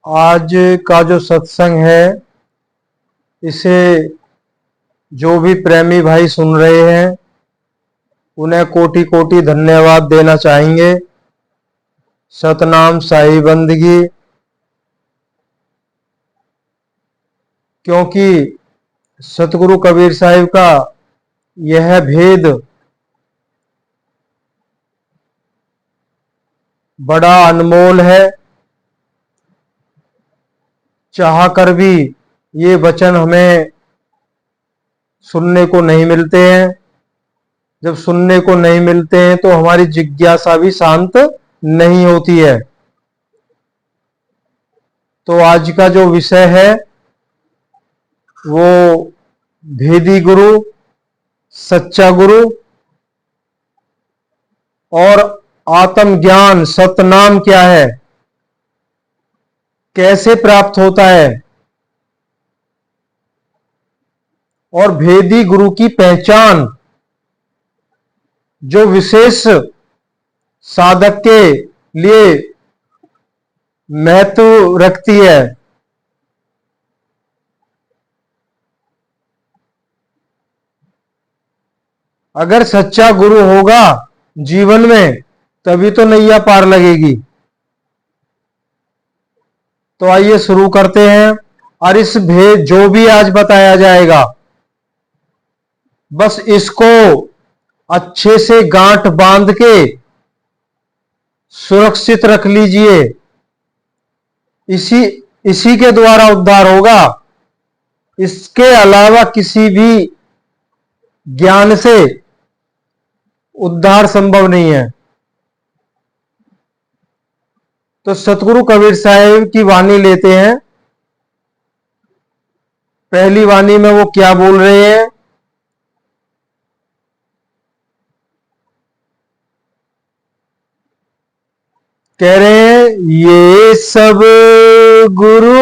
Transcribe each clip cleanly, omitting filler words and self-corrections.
आज का जो सत्संग है इसे जो भी प्रेमी भाई सुन रहे हैं उन्हें कोटि कोटि धन्यवाद देना चाहेंगे। सतनाम साई बंदगी, क्योंकि सतगुरु कबीर साहिब का यह भेद बड़ा अनमोल है। चाह कर भी ये वचन हमें सुनने को नहीं मिलते हैं। जब सुनने को नहीं मिलते हैं तो हमारी जिज्ञासा भी शांत नहीं होती है। तो आज का जो विषय है वो भेदी गुरु, सच्चा गुरु और आत्मज्ञान सतनाम क्या है, कैसे प्राप्त होता है और भेदी गुरु की पहचान जो विशेष साधक के लिए महत्व रखती है। अगर सच्चा गुरु होगा जीवन में तभी तो नैया पार लगेगी। तो आइए शुरू करते हैं। और इस भेद जो भी आज बताया जाएगा बस इसको अच्छे से गांठ बांध के सुरक्षित रख लीजिए। इसी के द्वारा उद्धार होगा। इसके अलावा किसी भी ज्ञान से उद्धार संभव नहीं है। तो सतगुरु कबीर साहिब की वाणी लेते हैं। पहली वाणी में वो क्या बोल रहे हैं? कह रहे हैं ये सब गुरु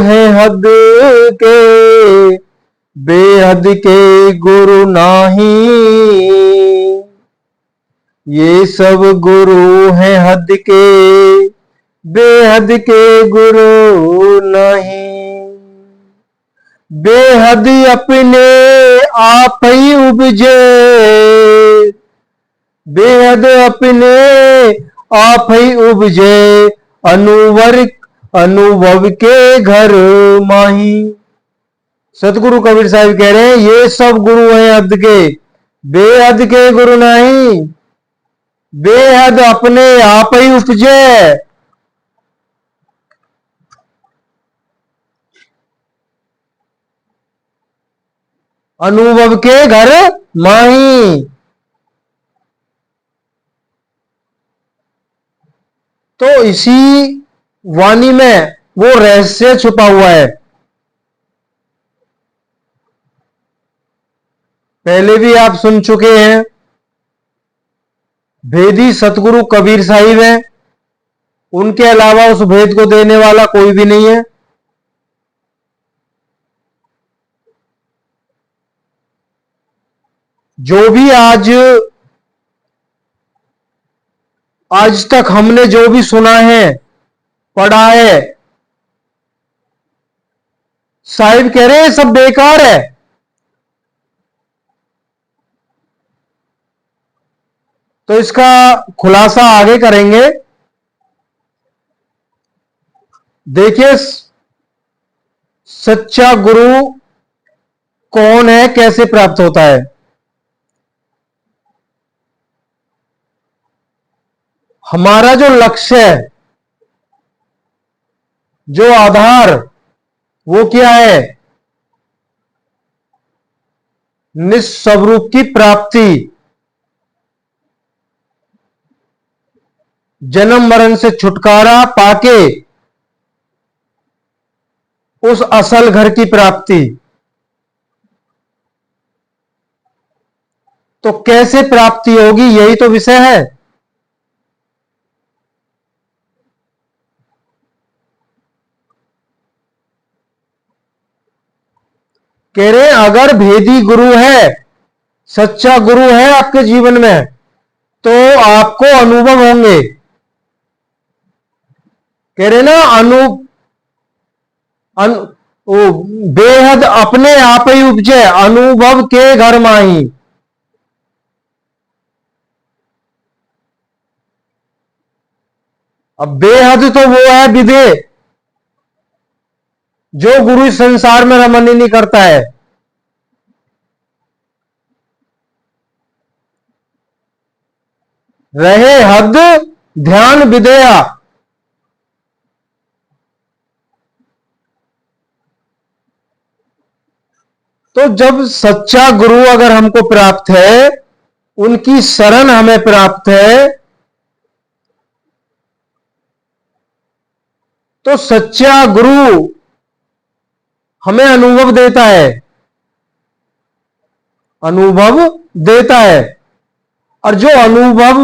हैं हद के, बेहद के गुरु नाही। ये सब गुरु हैं हद के, बेहद के गुरु नहीं। बेहद अपने आप ही उपजे, बेहद अपने आप ही उपजे, अनुभव के घर माही। सतगुरु कबीर साहिब कह रहे हैं ये सब गुरु हैं हद के, बेहद के गुरु नहीं। बेहद अपने आप ही उपजे, अनुभव के घर माही। तो इसी वाणी में वो रहस्य छुपा हुआ है। पहले भी आप सुन चुके हैं। भेदी सतगुरु कबीर साहिब हैं, उनके अलावा उस भेद को देने वाला कोई भी नहीं है। जो भी आज तक हमने जो भी सुना है, पढ़ा है, साहिब कह रहे हैं सब बेकार है। तो इसका खुलासा आगे करेंगे। देखिए सच्चा गुरु कौन है, कैसे प्राप्त होता है। हमारा जो लक्ष्य है, जो आधार, वो क्या है? निस्वरूप की प्राप्ति, जन्म मरण से छुटकारा पाके उस असल घर की प्राप्ति। तो कैसे प्राप्ति होगी, यही तो विषय है। कह रहे हैं अगर भेदी गुरु है, सच्चा गुरु है आपके जीवन में, तो आपको अनुभव होंगे। कह रहे ना ओ बेहद अपने आप ही उपजे अनुभव के घर माही। अब बेहद तो वो है विधे जो गुरु इस संसार में रमन ही नहीं करता है। रहे हद ध्यान विधेया। तो जब सच्चा गुरु अगर हमको प्राप्त है, उनकी शरण हमें प्राप्त है, तो सच्चा गुरु हमें अनुभव देता है, अनुभव देता है। और जो अनुभव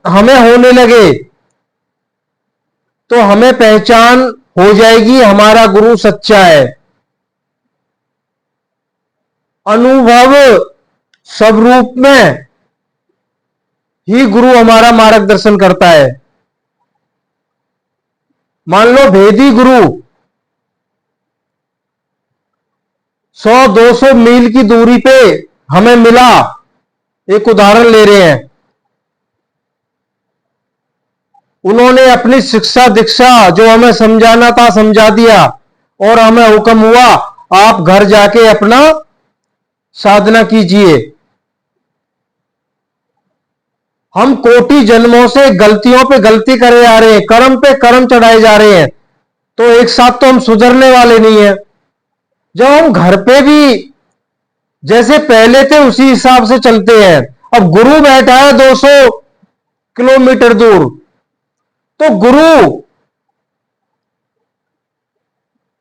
हमें होने लगे तो हमें पहचान हो जाएगी हमारा गुरु सच्चा है। अनुभव स्वरूप में ही गुरु हमारा मार्गदर्शन करता है। मान लो भेदी गुरु 100-200 मील की दूरी पे हमें मिला, एक उदाहरण ले रहे हैं। उन्होंने अपनी शिक्षा दीक्षा जो हमें समझाना था समझा दिया, और हमें हुक्म हुआ आप घर जाके अपना साधना कीजिए। हम कोटि जन्मों से गलतियों पे गलती करे जा रहे हैं, कर्म पे कर्म चढ़ाए जा रहे हैं, तो एक साथ तो हम सुधरने वाले नहीं है। जब हम घर पे भी जैसे पहले थे उसी हिसाब से चलते हैं, अब गुरु बैठा है 200 किलोमीटर दूर, तो गुरु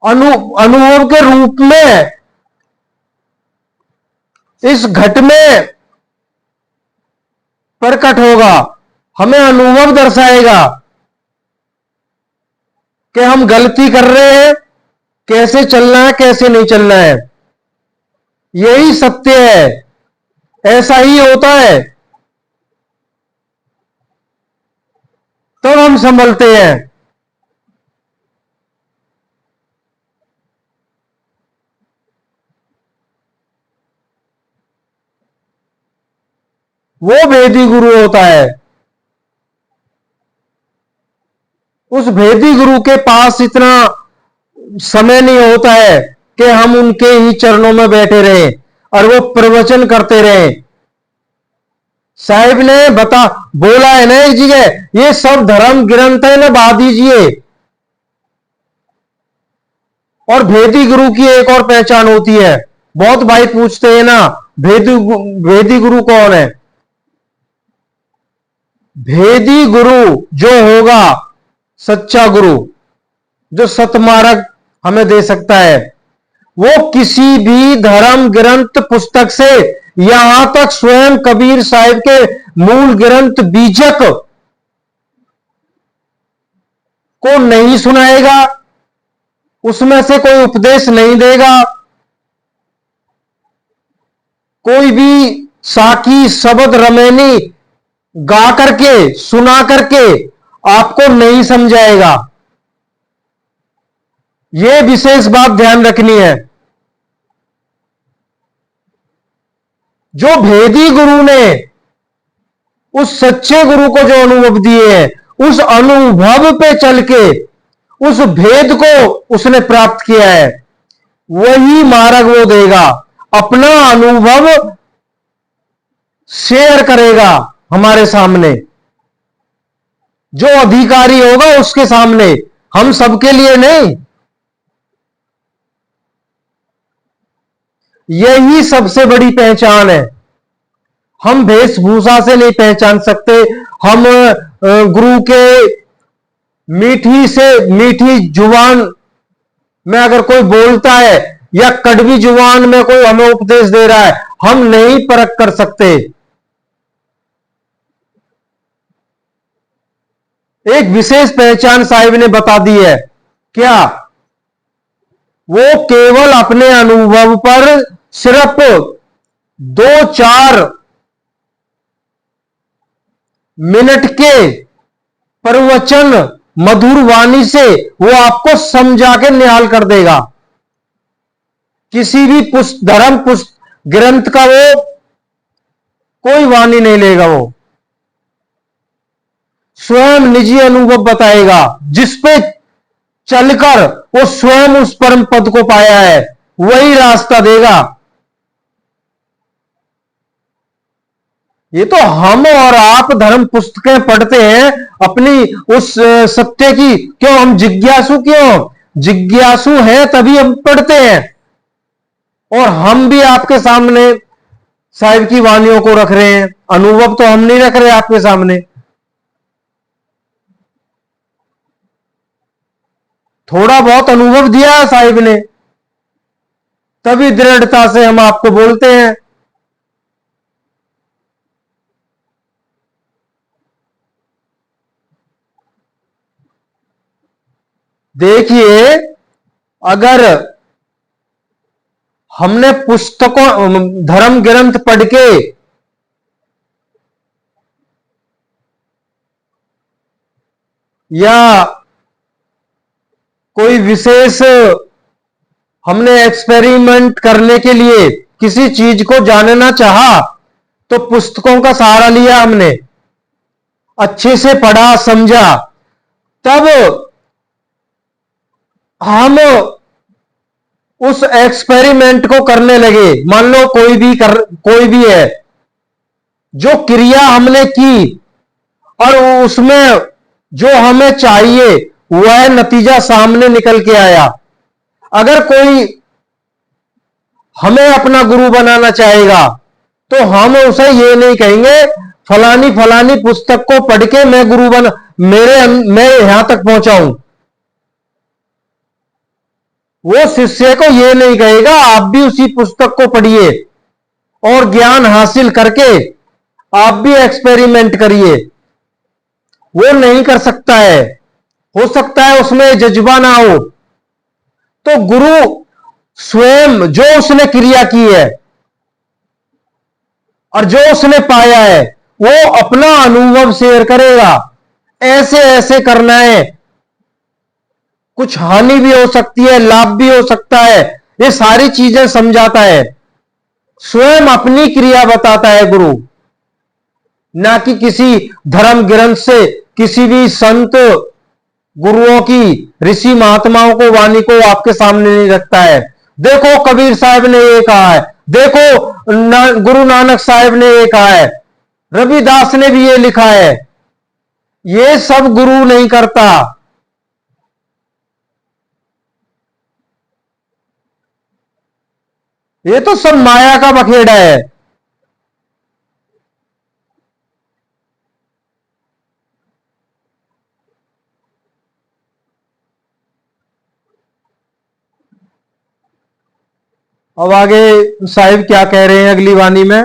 अनुभव के रूप में इस घट में प्रकट होगा, हमें अनुभव दर्शाएगा कि हम गलती कर रहे हैं, कैसे चलना है कैसे नहीं चलना है। यही सत्य है, ऐसा ही होता है, तब हम संभलते हैं। वो भेदी गुरु होता है। उस भेदी गुरु के पास इतना समय नहीं होता है कि हम उनके ही चरणों में बैठे रहें और वो प्रवचन करते रहें। साहिब ने बोला है ना एक जगह, ये सब धर्म ग्रंथ है ना बहा दीजिए। और भेदी गुरु की एक और पहचान होती है, बहुत भाई पूछते हैं ना भेदी गुरु कौन है। भेदी गुरु जो होगा सच्चा गुरु, जो सतमार्ग हमें दे सकता है, वो किसी भी धर्म ग्रंथ पुस्तक से यहां तक स्वयं कबीर साहिब के मूल ग्रंथ बीजक को नहीं सुनाएगा, उसमें से कोई उपदेश नहीं देगा, कोई भी साकी शब्द रमैनी गा करके सुना करके आपको नहीं समझाएगा। यह विशेष बात ध्यान रखनी है। जो भेदी गुरु ने उस सच्चे गुरु को जो अनुभव दिए हैं, उस अनुभव पे चल के उस भेद को उसने प्राप्त किया है, वही मार्ग वो देगा। अपना अनुभव शेयर करेगा हमारे सामने, जो अधिकारी होगा उसके सामने, हम सबके लिए नहीं। यही सबसे बड़ी पहचान है। हम वेशभूषा से नहीं पहचान सकते। हम गुरु के मीठी से मीठी जुबान में अगर कोई बोलता है या कड़वी जुबान में कोई हमें उपदेश दे रहा है, हम नहीं परख कर सकते। एक विशेष पहचान साहिब ने बता दी है, क्या? वो केवल अपने अनुभव पर सिर्फ 2-4 मिनट के प्रवचन मधुर वाणी से वो आपको समझा के निहाल कर देगा। किसी भी धर्म ग्रंथ का वो कोई वाणी नहीं लेगा, वो स्वयं निजी अनुभव बताएगा, जिसपे चलकर वो स्वयं उस परम पद को पाया है, वही रास्ता देगा। ये तो हम और आप धर्म पुस्तकें पढ़ते हैं अपनी उस सत्य की, क्यों हम जिज्ञासु हैं तभी हम पढ़ते हैं। और हम भी आपके सामने साहिब की वाणियों को रख रहे हैं, अनुभव तो हम नहीं रख रहे आपके सामने। थोड़ा बहुत अनुभव दिया है साहिब ने, तभी दृढ़ता से हम आपको बोलते हैं। देखिए, अगर हमने पुस्तकों धर्म ग्रंथ पढ़ के या कोई विशेष हमने एक्सपेरिमेंट करने के लिए किसी चीज को जानना चाहा, तो पुस्तकों का सहारा लिया, हमने अच्छे से पढ़ा समझा, तब हम उस एक्सपेरिमेंट को करने लगे। मान लो कोई भी है, जो क्रिया हमने की और उसमें जो हमें चाहिए वह नतीजा सामने निकल के आया। अगर कोई हमें अपना गुरु बनाना चाहेगा, तो हम उसे ये नहीं कहेंगे फलानी फलानी पुस्तक को पढ़ के मैं गुरु बना, मैं यहां तक पहुंचाऊं। वो शिष्य को ये नहीं कहेगा आप भी उसी पुस्तक को पढ़िए और ज्ञान हासिल करके आप भी एक्सपेरिमेंट करिए। वो नहीं कर सकता है, हो सकता है उसमें जज्बा ना हो। तो गुरु स्वयं जो उसने क्रिया की है और जो उसने पाया है, वो अपना अनुभव शेयर करेगा। ऐसे ऐसे करना है, कुछ हानि भी हो सकती है, लाभ भी हो सकता है, ये सारी चीजें समझाता है। स्वयं अपनी क्रिया बताता है गुरु, ना कि किसी धर्म ग्रंथ से किसी भी संत गुरुओं की, ऋषि महात्माओं को वाणी को आपके सामने नहीं रखता है। देखो कबीर साहब ने ये कहा है, देखो गुरु नानक साहब ने ये कहा है, रविदास ने भी ये लिखा है। ये सब गुरु नहीं करता। ये तो सब माया का बखेड़ा है। अब आगे साहिब क्या कह रहे हैं अगली वाणी में।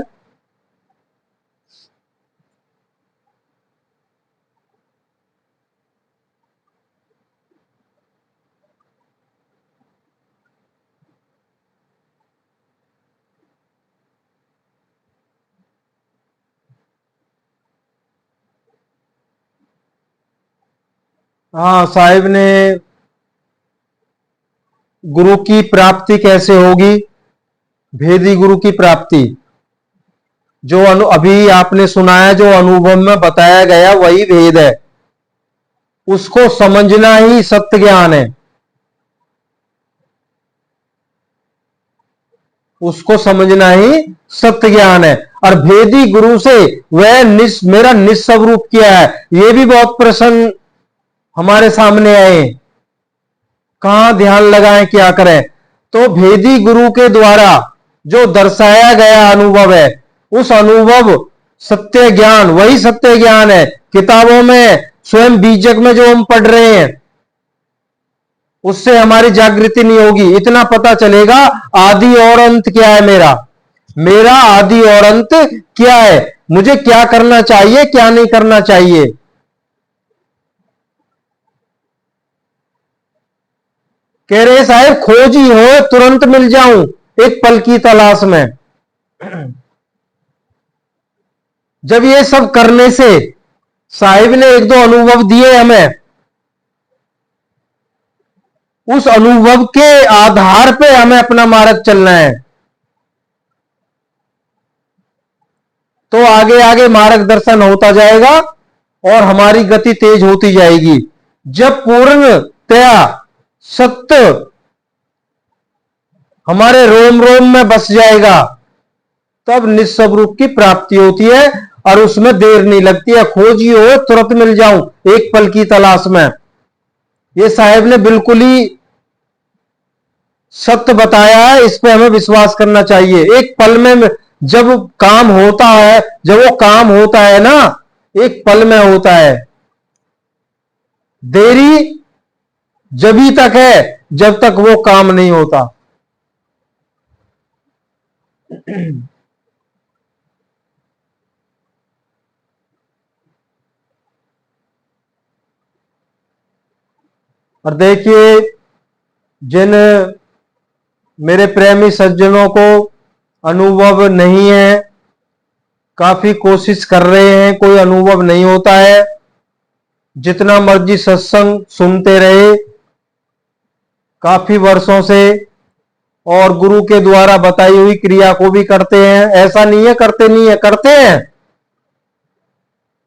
हाँ, साहिब ने गुरु की प्राप्ति कैसे होगी, भेदी गुरु की प्राप्ति, जो अभी आपने सुनाया, जो अनुभव में बताया गया वही भेद है। उसको समझना ही सत्य ज्ञान है। उसको समझना ही सत्य ज्ञान है। और भेदी गुरु से वह मेरा निस्वरूप किया है, ये भी बहुत प्रश्न हमारे सामने आए। कहां ध्यान लगाएं, क्या करें। तो भेदी गुरु के द्वारा जो दर्शाया गया अनुभव है, उस अनुभव सत्य ज्ञान, वही सत्य ज्ञान है। किताबों में स्वयं बीजक में जो हम पढ़ रहे हैं, उससे हमारी जागृति नहीं होगी। इतना पता चलेगा आदि और अंत क्या है मेरा आदि और अंत क्या है, मुझे क्या करना चाहिए क्या नहीं करना चाहिए। कह रहे साहब खोज ही हो तुरंत मिल जाऊं एक पल की तलाश में। जब ये सब करने से साहिब ने एक दो अनुभव दिए हमें, उस अनुभव के आधार पे हमें अपना मार्ग चलना है। तो आगे आगे मार्गदर्शन होता जाएगा और हमारी गति तेज होती जाएगी। जब पूर्णतया सत्य हमारे रोम रोम में बस जाएगा, तब निस्वरूप की प्राप्ति होती है और उसमें देर नहीं लगती है। खोजी हो तुरंत मिल जाऊं एक पल की तलाश में, ये साहब ने बिल्कुल ही सत्य बताया है। इस पे हमें विश्वास करना चाहिए। एक पल में जब काम होता है, जब वो काम होता है ना, एक पल में होता है। देरी जभी तक है जब तक वो काम नहीं होता। और देखिए, जिन मेरे प्रेमी सज्जनों को अनुभव नहीं है, काफी कोशिश कर रहे हैं, कोई अनुभव नहीं होता है, जितना मर्जी सत्संग सुनते रहे काफी वर्षों से, और गुरु के द्वारा बताई हुई क्रिया को भी करते हैं। ऐसा नहीं है करते नहीं है, करते हैं,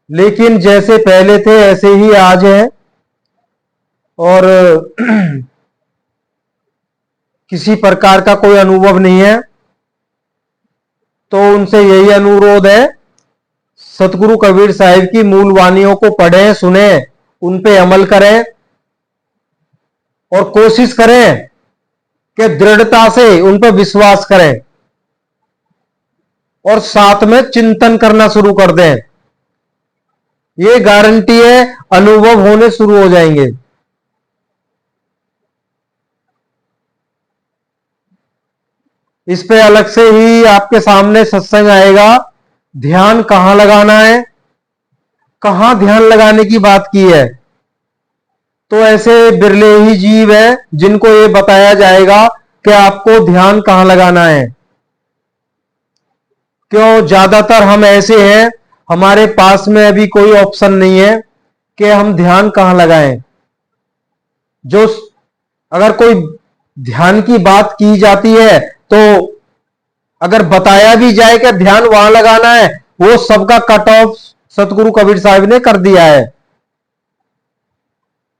लेकिन जैसे पहले थे ऐसे ही आज है। और किसी प्रकार का कोई अनुभव नहीं है। तो उनसे यही अनुरोध है, सतगुरु कबीर साहिब की मूल वाणियों को पढ़ें, सुने, उन पे अमल करें और कोशिश करें कि दृढ़ता से उन पर विश्वास करें और साथ में चिंतन करना शुरू कर दें। ये गारंटी है, अनुभव होने शुरू हो जाएंगे। इस पे अलग से ही आपके सामने सत्संग आएगा। ध्यान कहां लगाना है, कहां ध्यान लगाने की बात की है, तो ऐसे बिरले ही जीव हैं जिनको ये बताया जाएगा कि आपको ध्यान कहां लगाना है। क्यों, ज्यादातर हम ऐसे हैं, हमारे पास में अभी कोई ऑप्शन नहीं है कि हम ध्यान कहां लगाएं। जो अगर कोई ध्यान की बात की जाती है, तो अगर बताया भी जाए कि ध्यान वहां लगाना है, वो सबका कट ऑफ सतगुरु कबीर साहिब ने कर दिया है।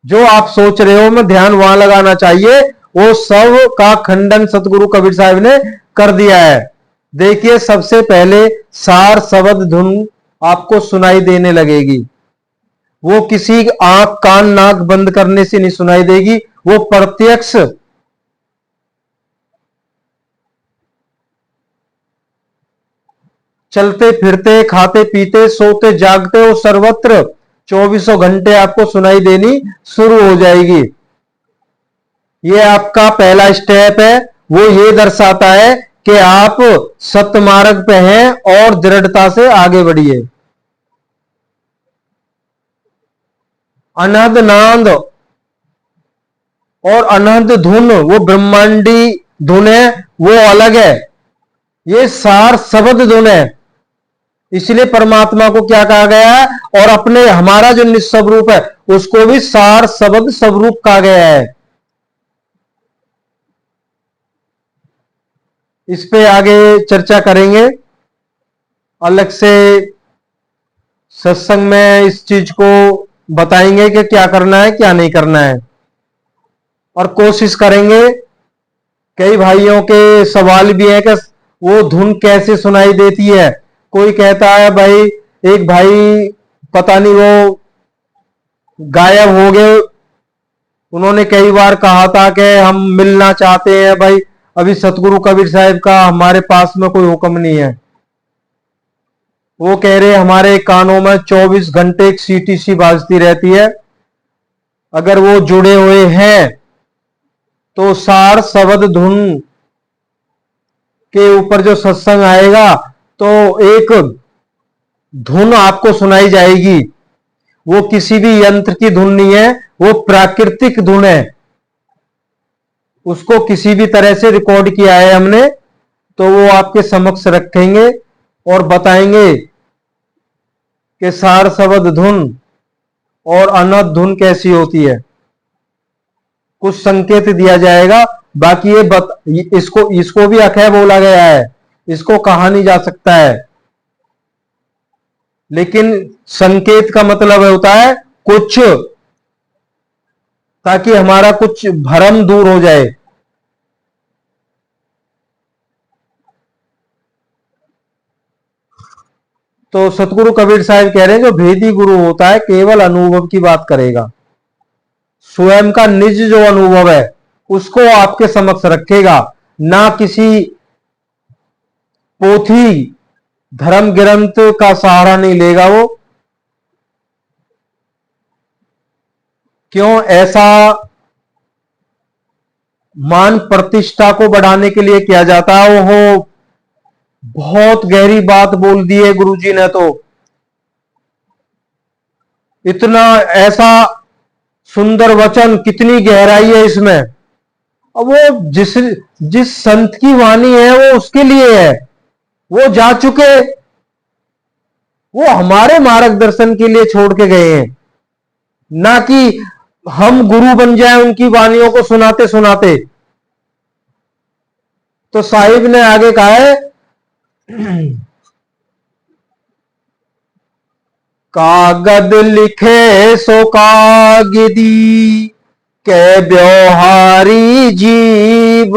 जो आप सोच रहे हो मैं ध्यान वहां लगाना चाहिए, वो सब का खंडन सतगुरु कबीर साहिब ने कर दिया है। देखिए, सबसे पहले सार शब्द धुन आपको सुनाई देने लगेगी। वो किसी आंख कान नाक बंद करने से नहीं सुनाई देगी, वो प्रत्यक्ष चलते फिरते, खाते पीते, सोते जागते हो, सर्वत्र 24 घंटे आपको सुनाई देनी शुरू हो जाएगी। ये आपका पहला स्टेप है। वो ये दर्शाता है कि आप सत्य मार्ग पे हैं और दृढ़ता से आगे बढ़िए। अनहद नाद और अनहद धुन, वो ब्रह्मांडी धुन है, वो अलग है। ये सार शब्द धुन है। इसलिए परमात्मा को क्या कहा गया है, और अपने हमारा जो निस्वरूप है उसको भी सार शब्द स्वरूप कहा गया है। इस पे आगे चर्चा करेंगे अलग से। सत्संग में इस चीज को बताएंगे कि क्या करना है क्या नहीं करना है, और कोशिश करेंगे। कई भाइयों के सवाल भी है कि वो धुन कैसे सुनाई देती है। कोई कहता है भाई, एक भाई पता नहीं वो गायब हो गए, उन्होंने कई बार कहा था कि हम मिलना चाहते हैं भाई, अभी सतगुरु कबीर साहिब का हमारे पास में कोई हुक्म नहीं है। वो कह रहे हमारे कानों में 24 घंटे एक सीटी सी बाजती रहती है। अगर वो जुड़े हुए हैं तो सार शब्द धुन के ऊपर जो सत्संग आएगा तो एक धुन आपको सुनाई जाएगी। वो किसी भी यंत्र की धुन नहीं है, वो प्राकृतिक धुन है। उसको किसी भी तरह से रिकॉर्ड किया है हमने, तो वो आपके समक्ष रखेंगे और बताएंगे कि सार शब्द धुन और अनहद धुन कैसी होती है, कुछ संकेत दिया जाएगा। बाकी इसको इसको भी अखय बोला गया है, इसको कहा नहीं जा सकता है, लेकिन संकेत का मतलब होता है कुछ, ताकि हमारा कुछ भ्रम दूर हो जाए। तो सतगुरु कबीर साहब कह रहे हैं जो भेदी गुरु होता है केवल अनुभव की बात करेगा, स्वयं का निज जो अनुभव है उसको आपके समक्ष रखेगा, ना किसी पोथी धर्म ग्रंथ का सहारा नहीं लेगा वो। क्यों ऐसा मान प्रतिष्ठा को बढ़ाने के लिए किया जाता है। वो बहुत गहरी बात बोल दी है गुरुजी ने, तो इतना ऐसा सुंदर वचन, कितनी गहराई है इसमें। अब वो जिस संत की वाणी है वो उसके लिए है, वो जा चुके, वो हमारे मार्गदर्शन के लिए छोड़ के गए हैं, ना कि हम गुरु बन जाए उनकी वाणियों को सुनाते सुनाते। तो साहिब ने आगे कहा है कागद लिखे सो कागदी के व्यवहारी जीव,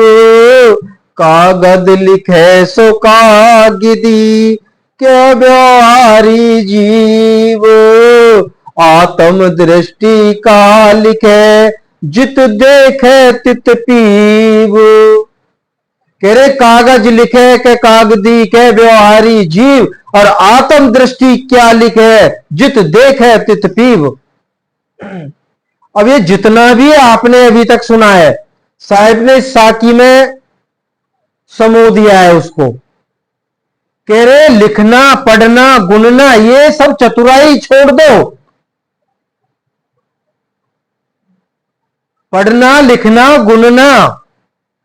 कागद लिखे सो कागदी के व्यवहारी जीव, आत्म दृष्टि का लिखे जित देखे तित पीव। कह रहे कागज लिखे के कागदी के व्यवहारी जीव, और आत्म दृष्टि क्या लिखे जित देखे तित पीव। अब ये जितना भी आपने अभी तक सुना है, साहिब ने इस साकी में समो दिया है उसको। कह रहे लिखना पढ़ना गुनना ये सब चतुराई छोड़ दो, पढ़ना लिखना गुनना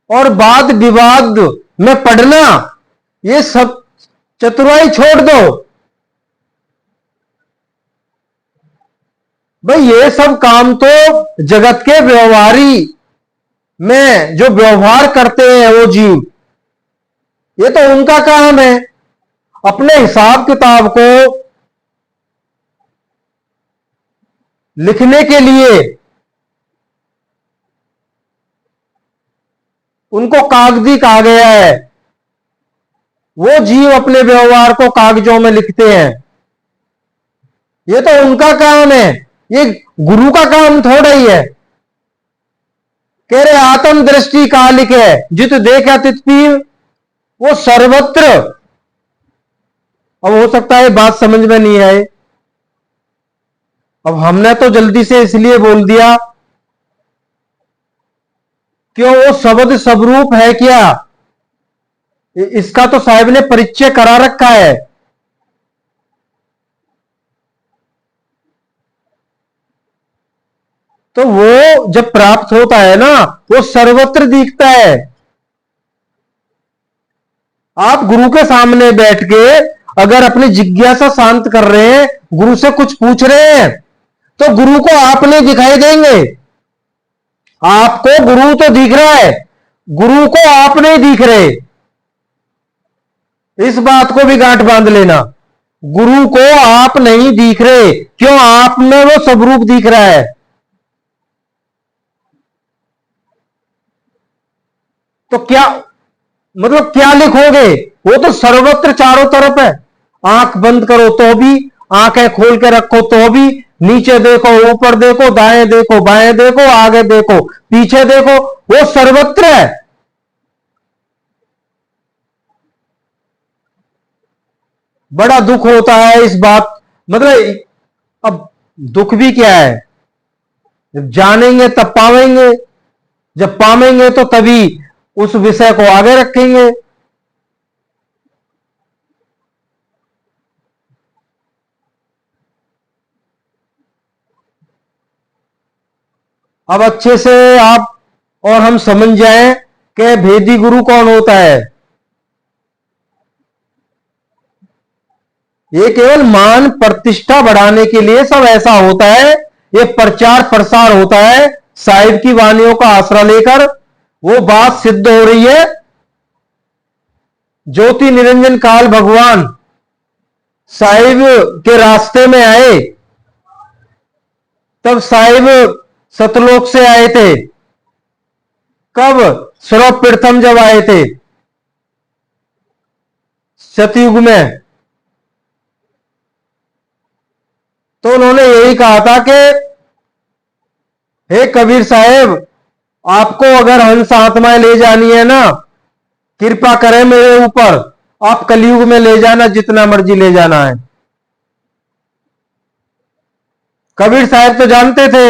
और वाद विवाद में पढ़ना ये सब चतुराई छोड़ दो। भाई ये सब काम तो जगत के व्यवहारी में जो व्यवहार करते हैं वो जीव, ये तो उनका काम है। अपने हिसाब किताब को लिखने के लिए उनको कागजी कहा गया है, वो जीव अपने व्यवहार को कागजों में लिखते हैं, ये तो उनका काम है, ये गुरु का काम थोड़ा ही है। कह रहे आत्म दृष्टि का लिखे जित देखा तित पीव, वो सर्वत्र। अब हो सकता है बात समझ में नहीं आए, अब हमने तो जल्दी से इसलिए बोल दिया क्यों, वो शब्द स्वरूप है क्या, इसका तो साहिब ने परिचय करा रखा है। तो वो जब प्राप्त होता है ना, वो सर्वत्र दिखता है। आप गुरु के सामने बैठ के अगर अपनी जिज्ञासा शांत कर रहे हैं, गुरु से कुछ पूछ रहे हैं, तो गुरु को आप नहीं दिखाई देंगे। आपको गुरु तो दिख रहा है, गुरु को आप नहीं दिख रहे। इस बात को भी गांठ बांध लेना, गुरु को आप नहीं दिख रहे, क्यों, आप में वो स्वरूप दिख रहा है। तो क्या मतलब क्या लिखोगे, वो तो सर्वत्र चारों तरफ है। आंख बंद करो तो भी, आंखें खोल के रखो तो भी, नीचे देखो ऊपर देखो दाएं देखो बाएं देखो आगे देखो पीछे देखो, वो सर्वत्र है। बड़ा दुख होता है इस बात, मतलब अब दुख भी क्या है, जब जानेंगे तब पावेंगे, जब पावेंगे तो तभी उस विषय को आगे रखेंगे। अब अच्छे से आप और हम समझ जाएं कि भेदी गुरु कौन होता है। ये केवल मान प्रतिष्ठा बढ़ाने के लिए सब ऐसा होता है। ये प्रचार प्रसार होता है साहिब की वाणियों का आसरा लेकर। वो बात सिद्ध हो रही है। ज्योति निरंजन काल भगवान साहिब के रास्ते में आए, तब साहिब सतलोक से आए थे। कब? सर्वप्रथम जब आए थे सतयुग में, तो उन्होंने यही कहा था कि हे कबीर साहेब, आपको अगर हंस आत्माएं ले जानी है ना, कृपा करें मेरे ऊपर, आप कलयुग में ले जाना, जितना मर्जी ले जाना है। कबीर साहब तो जानते थे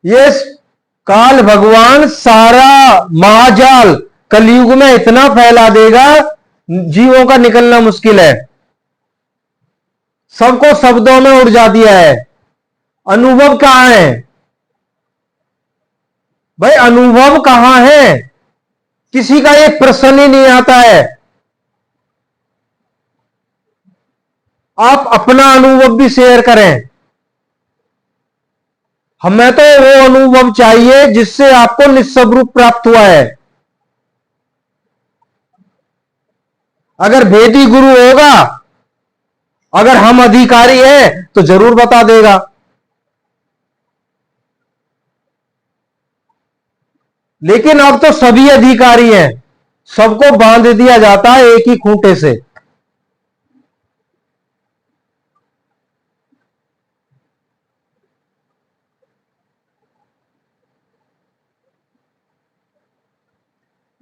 ये काल भगवान सारा महाजाल कलयुग में इतना फैला देगा, जीवों का निकलना मुश्किल है। सबको शब्दों में उड़जा दिया है। अनुभव कहां है भाई? अनुभव कहां है? किसी का ये प्रश्न ही नहीं आता है। आप अपना अनुभव भी शेयर करें। हमें तो वो अनुभव चाहिए जिससे आपको निस्वरूप प्राप्त हुआ है। अगर भेदी गुरु होगा, अगर हम अधिकारी हैं, तो जरूर बता देगा। लेकिन अब तो सभी अधिकारी हैं, सबको बांध दिया जाता है एक ही खूंटे से।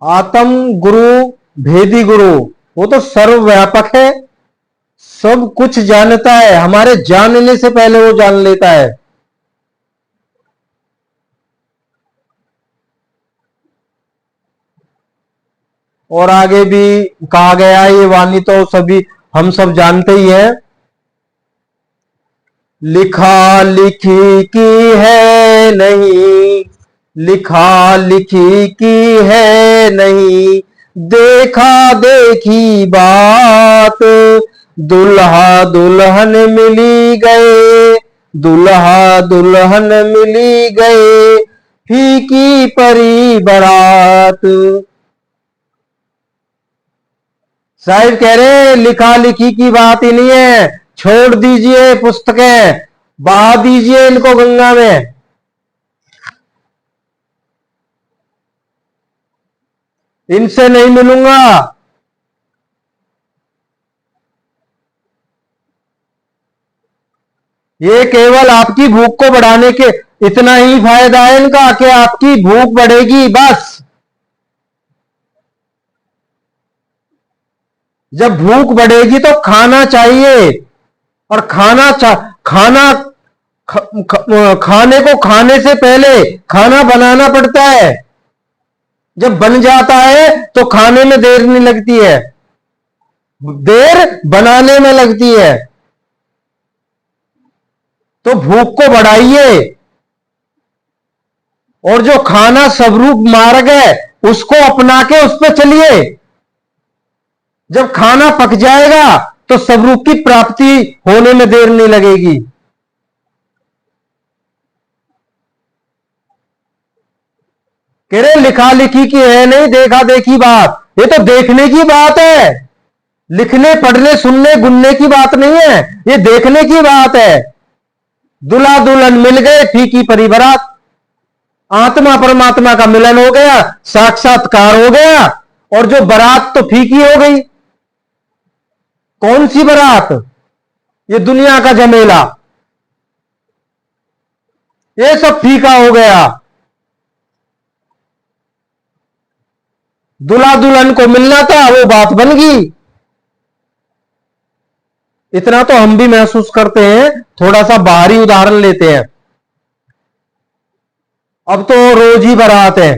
आत्म गुरु, भेदी गुरु, वो तो सर्वव्यापक है, सब कुछ जानता है। हमारे जानने से पहले वो जान लेता है। और आगे भी कहा गया, ये वाणी तो सभी हम सब जानते ही हैं। लिखा लिखी की है नहीं, लिखा लिखी की है नहीं, देखा देखी बात, दुल्हा दुल्हन मिली गए, दुल्हा दुल्हन मिली गए, फीकी परी बारात। साहिब कह रहे लिखा लिखी की बात ही नहीं है, छोड़ दीजिए पुस्तकें, बहा दीजिए इनको गंगा में। इनसे नहीं मिलूंगा। ये केवल आपकी भूख को बढ़ाने के इतना ही फायदा है इनका कि आपकी भूख बढ़ेगी बस। जब भूख बढ़ेगी तो खाना चाहिए, और खाना खाने को खाने से पहले खाना बनाना पड़ता है। जब बन जाता है तो खाने में देर नहीं लगती है, देर बनाने में लगती है। तो भूख को बढ़ाइए, और जो खाना स्वरूप मार्ग है उसको अपना के उस पर चलिए। जब खाना पक जाएगा तो स्वरूप की प्राप्ति होने में देर नहीं लगेगी। कह रहे लिखा लिखी की है नहीं, देखा देखी बात। ये तो देखने की बात है, लिखने पढ़ने सुनने गुनने की बात नहीं है, ये देखने की बात है। दुल्हा दुल्हन मिल गए, फीकी परी बारात। आत्मा परमात्मा का मिलन हो गया, साक्षात्कार हो गया, और जो बारात तो फीकी हो गई। कौन सी बारात? ये दुनिया का झमेला, ये सब फीका हो गया। दुल्हा दुल्हन को मिलना था, वो बात बन गई। इतना तो हम भी महसूस करते हैं। थोड़ा सा बाहरी उदाहरण लेते हैं। अब तो रोज ही बारात है।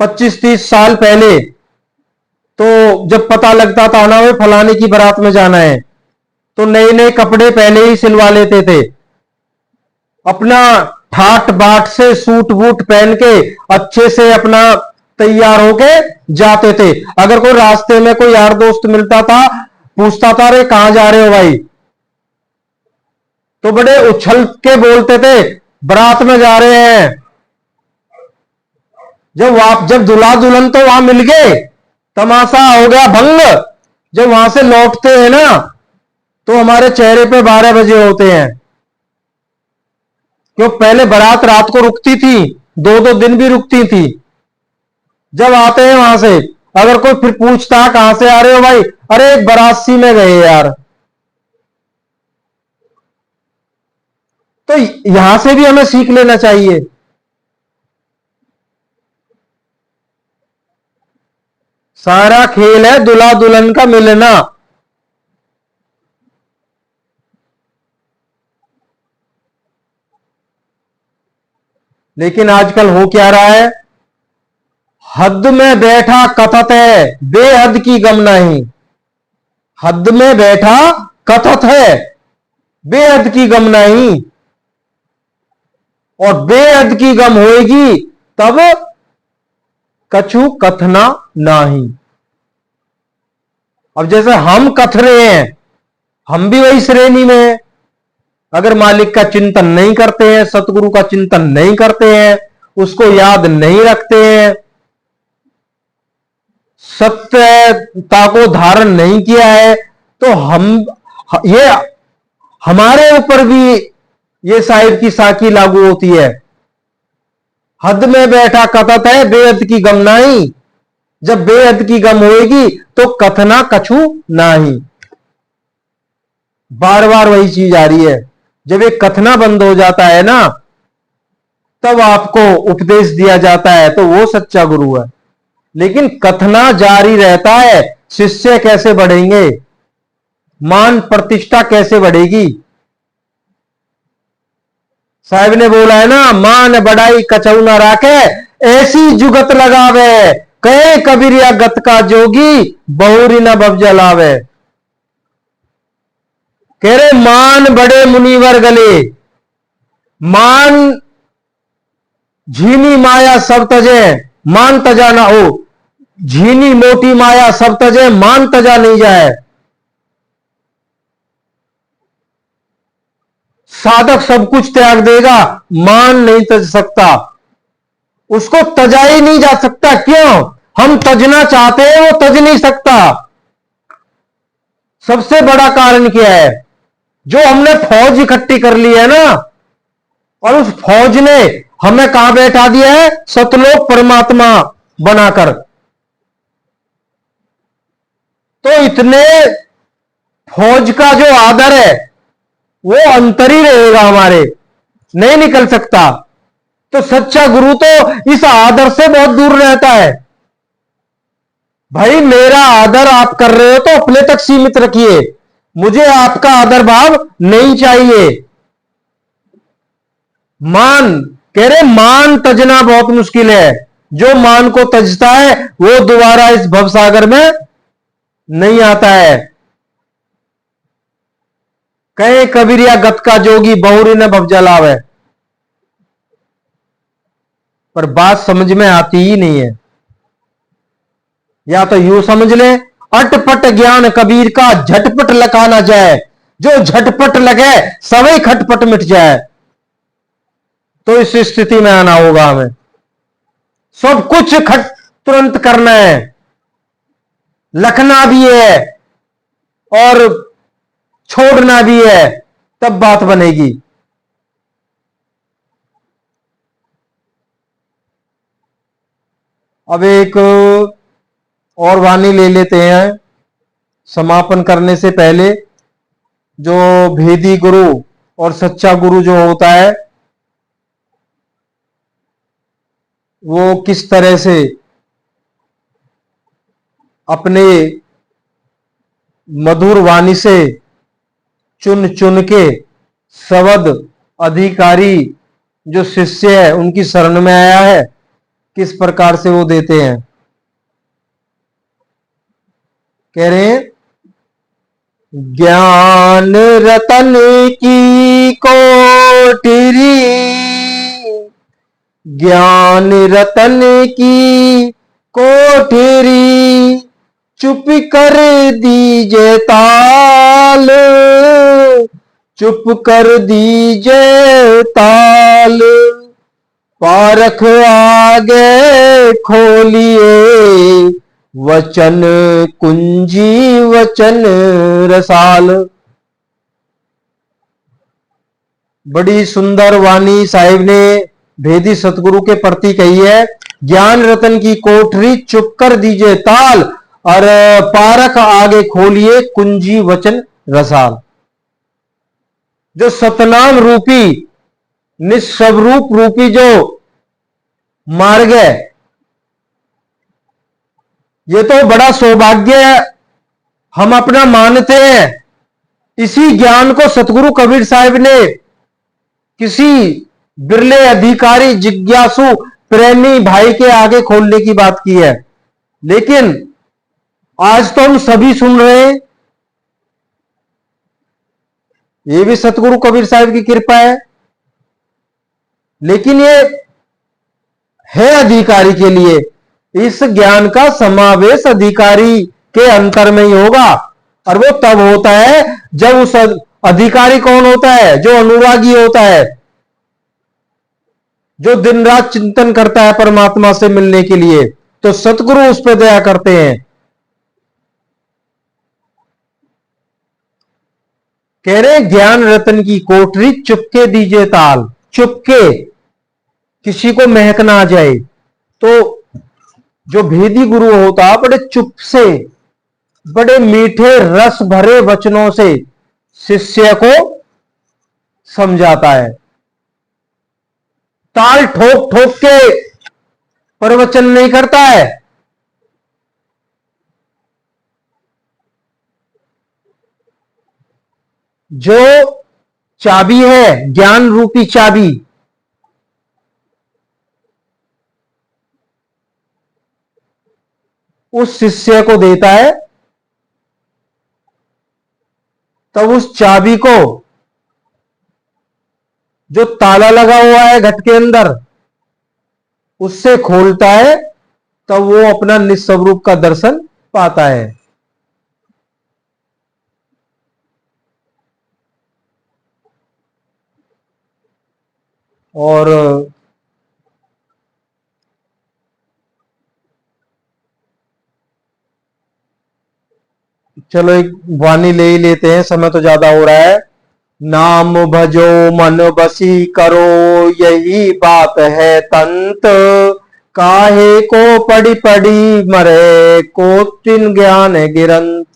25-30 साल पहले तो जब पता लगता था ना वे फलाने की बारात में जाना है, तो नए नए कपड़े पहले ही सिलवा लेते थे। अपना ठाट बाट से सूट बूट पहन के अच्छे से अपना तैयार होके जाते थे। अगर कोई रास्ते में कोई यार दोस्त मिलता था, पूछता था अरे कहां जा रहे हो भाई, तो बड़े उछल के बोलते थे बारात में जा रहे हैं। जब दुल्हा दुल्हन तो वहां मिल गए, तमाशा हो गया भंग। जब वहां से लौटते हैं ना, तो हमारे चेहरे पे 12 बजे होते हैं। क्यों? पहले बारात रात को रुकती थी, 2-2 दिन भी रुकती थी। जब आते हैं वहां से, अगर कोई फिर पूछता कहां से आ रहे हो भाई, अरे बाराती में गए यार। तो यहां से भी हमें सीख लेना चाहिए। सारा खेल है दुल्हा दुल्हन का मिलना। लेकिन आजकल हो क्या रहा है, हद में बैठा कथत है, बेहद की गम नहीं। हद में बैठा कथत है, बेहद की गम नहीं। और बेहद की गम होएगी तब कछु कथना नाही। अब जैसे हम कथ रहे हैं, हम भी वही श्रेणी में हैं। अगर मालिक का चिंतन नहीं करते हैं, सतगुरु का चिंतन नहीं करते हैं, उसको याद नहीं रखते हैं, सत्यता को धारण नहीं किया है, तो ये हमारे ऊपर भी ये साहिब की साकी लागू होती है। हद में बैठा कथत है, बेहद की गम नाही। जब बेहद की गम होएगी तो कथना कछु नाही। बार बार वही चीज आ रही है। जब एक कथना बंद हो जाता है ना, तब आपको उपदेश दिया जाता है, तो वो सच्चा गुरु है। लेकिन कथना जारी रहता है, शिष्य कैसे बढ़ेंगे, मान प्रतिष्ठा कैसे बढ़ेगी। साहब ने बोला है ना, मान बढ़ाई कचौ न राखे, ऐसी जुगत लगावे, कहे कबीरिया गत का जोगी, बहुरी न बब जलावे। कह रहे मान बड़े मुनिवर गले, मान झीनी माया सब तजे, मान तजा ना हो। झीनी मोटी माया सब तजे, मान तजा नहीं जाए। साधक सब कुछ त्याग देगा, मान नहीं तज सकता। उसको तजा ही नहीं जा सकता। क्यों? हम तजना चाहते हैं, वो तज नहीं सकता। सबसे बड़ा कारण क्या है? जो हमने फौज इकट्ठी कर ली है ना, और उस फौज ने हमें कहां बैठा दिया है? सतलोक परमात्मा बनाकर। तो इतने फौज का जो आदर है, वो अंतर ही रहेगा हमारे, नहीं निकल सकता। तो सच्चा गुरु तो इस आदर से बहुत दूर रहता है। भाई मेरा आदर आप कर रहे हो तो अपने तक सीमित रखिए, मुझे आपका आदर भाव नहीं चाहिए। मान, कह रहे मान तजना बहुत मुश्किल है। जो मान को तजता है वो दोबारा इस भवसागर में नहीं आता है। कहे कबीरिया गत का जोगी, बहुरी न भव जलावे। पर बात समझ में आती ही नहीं है। या तो यूं समझ ले, अटपट ज्ञान कबीर का, झटपट लगा ना जाए। जो झटपट लगे सभी खटपट मिट जाए। तो इस स्थिति में आना होगा हमें। सब कुछ खट तुरंत करना है, लखना भी है और छोड़ना भी है, तब बात बनेगी। अब एक और वाणी ले लेते हैं समापन करने से पहले। जो भेदी गुरु और सच्चा गुरु जो होता है, वो किस तरह से अपने मधुर वाणी से चुन चुन के शब्द अधिकारी जो शिष्य है उनकी शरण में आया है, किस प्रकार से वो देते हैं। कह रहे हैं ज्ञान रतन की कोठरी, ज्ञान रतन की कोठरी चुप कर दीजे ताल, चुप कर दीजे ताल, पारख आगे खोलिए वचन कुंजी वचन रसाल। बड़ी सुंदर वाणी साहिब ने भेदी सतगुरु के प्रति कही है। ज्ञान रतन की कोठरी चुप कर दीजिए ताल, और पारख आगे खोलिए कुंजी वचन रसाल। जो सतनाम रूपी निस्वरूप रूपी जो मार्ग है, ये तो बड़ा सौभाग्य हम अपना मानते हैं। इसी ज्ञान को सतगुरु कबीर साहिब ने किसी बिरले अधिकारी जिज्ञासु प्रेमी भाई के आगे खोलने की बात की है, लेकिन आज तो हम सभी सुन रहे हैं। ये भी सतगुरु कबीर साहिब की कृपा है, लेकिन ये है अधिकारी के लिए। इस ज्ञान का समावेश अधिकारी के अंतर में ही होगा, और वो तब होता है जब उस अधिकारी कौन होता है? जो अनुरागी होता है, जो दिन रात चिंतन करता है परमात्मा से मिलने के लिए, तो सतगुरु उस पर दया करते हैं। कह रहे ज्ञान रतन की कोठरी चुपके दीजिए ताल, चुपके, किसी को महक ना आ जाए। तो जो भेदी गुरु होता है बड़े चुप से, बड़े मीठे रस भरे वचनों से शिष्य को समझाता है। ताल ठोक ठोक के प्रवचन नहीं करता है। जो चाबी है, ज्ञान रूपी चाबी, उस शिष्य को देता है, तब उस चाबी को, जो ताला लगा हुआ है घट के अंदर, उससे खोलता है, तब वो अपना निस्वरूप का दर्शन पाता है। और चलो एक वाणी ले ही लेते हैं, समय तो ज्यादा हो रहा है। नाम भजो मन बसी करो, यही बात है तंत, काहे को पड़ी पड़ी मरे, को तिन ज्ञान गिरंत।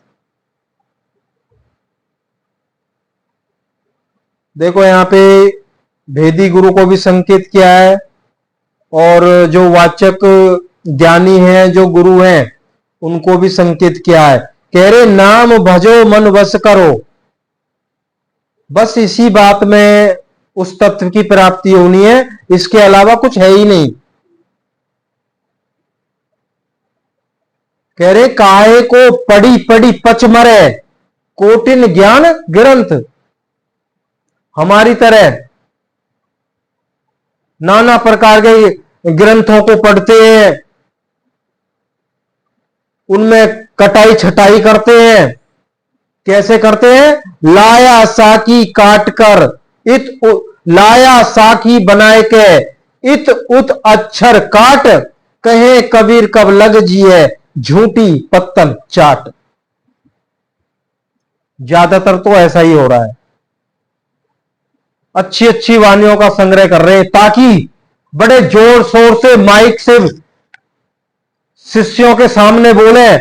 देखो यहां पे भेदी गुरु को भी संकेत किया है, और जो वाचक ज्ञानी हैं, जो गुरु हैं, उनको भी संकेत किया है। कह रहे नाम भजो मन वश करो, बस इसी बात में उस तत्व की प्राप्ति होनी है, इसके अलावा कुछ है ही नहीं। कह रहे काहे को पड़ी पड़ी पच मरे, कोटिन ज्ञान ग्रंथ। हमारी तरह नाना प्रकार के ग्रंथों को पढ़ते हैं, उनमें कटाई छटाई करते हैं। कैसे करते हैं? लाया साकी काट कर इत लाया साकी बनाए के, इत उत अक्षर काट, कहे कबीर कब लग जिए, झूठी पत्तन चाट। ज्यादातर तो ऐसा ही हो रहा है। अच्छी अच्छी वाणियों का संग्रह कर रहे हैं, ताकि बड़े जोर शोर से माइक से शिष्यों के सामने बोले,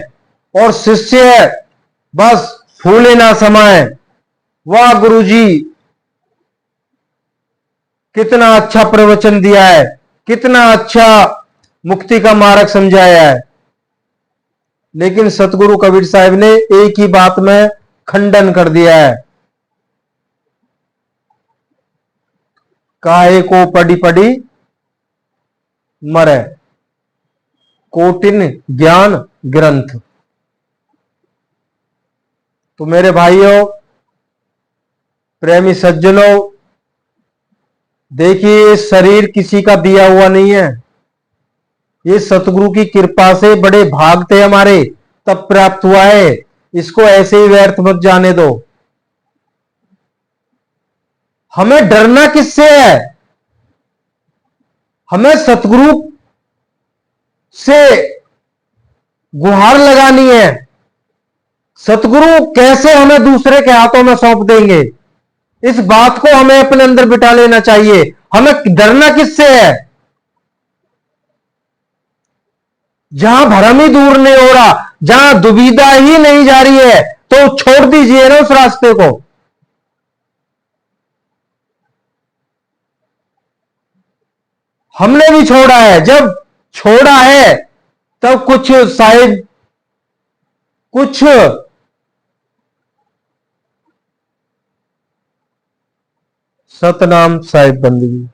और शिष्य बस फूले ना समाए। वाह गुरुजी, कितना अच्छा प्रवचन दिया है, कितना अच्छा मुक्ति का मार्ग समझाया है। लेकिन सतगुरु कबीर साहिब ने एक ही बात में खंडन कर दिया है। काहे को पड़ी पड़ी मरे, कोटिन ज्ञान ग्रंथ। तो मेरे भाइयों, प्रेमी सज्जनों, देखिए शरीर किसी का दिया हुआ नहीं है। ये सतगुरु की कृपा से बड़े भाग थे हमारे, तब प्राप्त हुआ है। इसको ऐसे ही व्यर्थ मत जाने दो। हमें डरना किससे है? हमें सतगुरु से गुहार लगानी है। सतगुरु कैसे हमें दूसरे के हाथों में सौंप देंगे, इस बात को हमें अपने अंदर बिठा लेना चाहिए। हमें डरना किससे है? जहां भरम ही दूर नहीं हो रहा, जहां दुविधा ही नहीं जा रही है, तो छोड़ दीजिए ना उस रास्ते को। हमने भी छोड़ा है, जब छोड़ा है तब कुछ शायद कुछ सतनाम साहिब बंदगी।